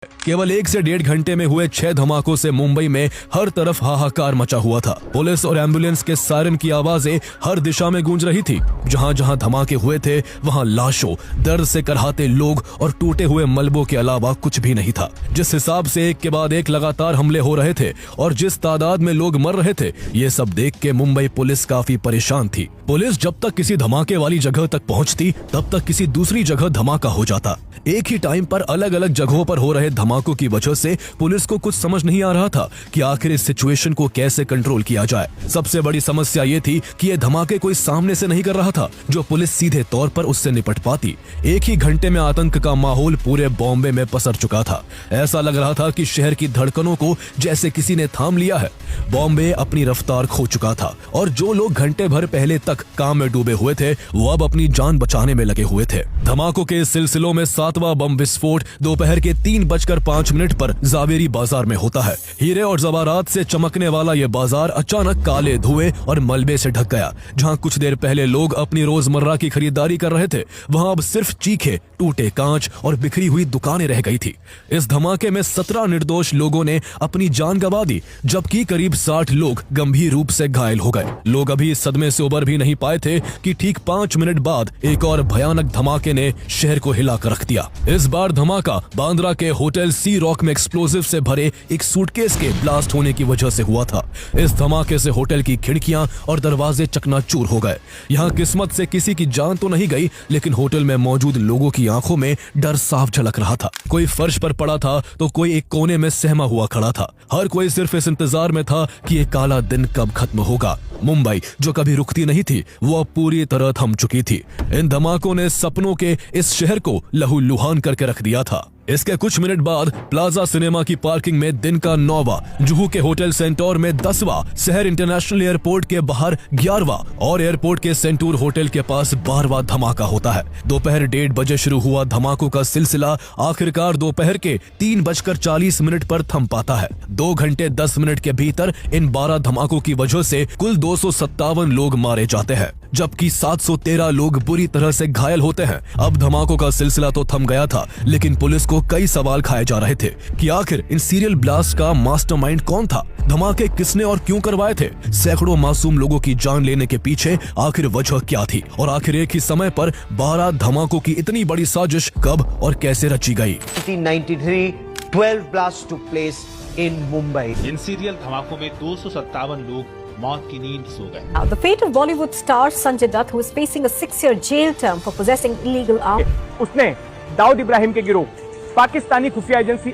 केवल 1 से 1.5 घंटे में हुए 6 धमाकों से मुंबई में हर तरफ हाहाकार मचा हुआ था। पुलिस और एम्बुलेंस के सायरन की आवाजें हर दिशा में गूंज रही थी। जहां जहां धमाके हुए थे वहां लाशों, दर्द से करहाते लोग और टूटे हुए मलबों के अलावा कुछ भी नहीं था। जिस हिसाब से एक के बाद एक लगातार हमले हो रहे थे और जिस तादाद में लोग मर रहे थे, ये सब देख के मुंबई पुलिस काफी परेशान थी। पुलिस जब तक किसी धमाके वाली जगह तक पहुंचती तब तक किसी दूसरी जगह धमाका हो जाता। एक ही टाइम पर अलग अलग जगहों पर हो रहे धमाकों की वजह से पुलिस को कुछ समझ नहीं आ रहा था कि आखिर इस सिचुएशन को कैसे कंट्रोल किया जाए। सबसे बड़ी समस्या ये थी कि ये धमाके कोई सामने से नहीं कर रहा था जो पुलिस सीधे तौर पर उससे निपट पाती। एक ही घंटे में आतंक का माहौल पूरे बॉम्बे में पसर चुका था। ऐसा लग रहा था कि शहर की धड़कनों को जैसे किसी ने थाम लिया है। बॉम्बे अपनी रफ्तार खो चुका था और जो लोग घंटे भर पहले तक काम में डूबे हुए थे वो अब अपनी जान बचाने में लगे हुए थे। धमाकों के सिलसिलों में 7वां बम विस्फोट दोपहर के 3:05 पर जावेरी बाजार में होता है। हीरे और जवारात से चमकने वाला ये बाजार अचानक काले धुएं और मलबे से ढक गया। जहां कुछ देर पहले लोग अपनी रोजमर्रा की खरीदारी कर रहे थे वहां अब सिर्फ चीखे, टूटे कांच और बिखरी हुई दुकानें रह गई थी। इस धमाके में 17 निर्दोष लोगों ने अपनी जान गंवा दी, जबकि करीब 60 लोग गंभीर रूप से घायल हो गए। लोग अभी इस सदमे से उबर भी नहीं पाए थे कि ठीक 5 मिनट बाद एक और भयानक धमाके ने शहर को हिला कर रख दिया। इस बार धमाका बांद्रा के होटल सी रॉक में एक्सप्लोजिव से भरे एक सूटकेस के ब्लास्ट होने की वजह से हुआ था। इस धमाके से होटल की खिड़कियां और दरवाजे चकनाचूर हो गए। यहाँ किस्मत से किसी की जान तो नहीं गई, लेकिन होटल में मौजूद लोगों की आंखों में डर साफ झलक रहा था। कोई फर्श पर पड़ा था तो कोई एक कोने में सहमा हुआ खड़ा था। हर कोई सिर्फ इस इंतजार में था कि ये काला दिन कब खत्म होगा। मुंबई जो कभी रुकती नहीं थी वो अब पूरी तरह थम चुकी थी। इन धमाकों ने सपनों के इस शहर को लहूलुहान करके रख दिया था। इसके कुछ मिनट बाद प्लाजा सिनेमा की पार्किंग में दिन का 9वां, जुहू के होटल सेंटोर में 10वां, शहर इंटरनेशनल एयरपोर्ट के बाहर 11वां और एयरपोर्ट के सेंटूर होटल के पास 12वां धमाका होता है। दोपहर 1:30 बजे शुरू हुआ धमाकों का सिलसिला आखिरकार दोपहर के 3:40 पर थम पाता है। 2 घंटे 10 मिनट के भीतर इन 12 धमाकों की वजह से कुल 257 लोग मारे जाते हैं, जबकि 713 लोग बुरी तरह से घायल होते हैं। अब धमाकों का सिलसिला तो थम गया था, लेकिन पुलिस को कई सवाल खाए जा रहे थे कि आखिर इन सीरियल ब्लास्ट का मास्टरमाइंड कौन था, धमाके किसने और क्यों करवाए थे, सैकड़ों मासूम लोगों की जान लेने के पीछे आखिर वजह क्या थी और आखिर एक ही समय पर 12 धमाकों की इतनी बड़ी साजिश कब और कैसे रची गई। 1993 12 blasts took place in Mumbai. इन सीरियल धमाकों में 257 लोग मौत की नींद सो गए। Now, the fate of Bollywood star Sanjay Dutt, who is facing a 6-year jail term for possessing illegal arms. उसने दाऊद इब्राहिम के गिरोह पाकिस्तानी खुफिया एजेंसी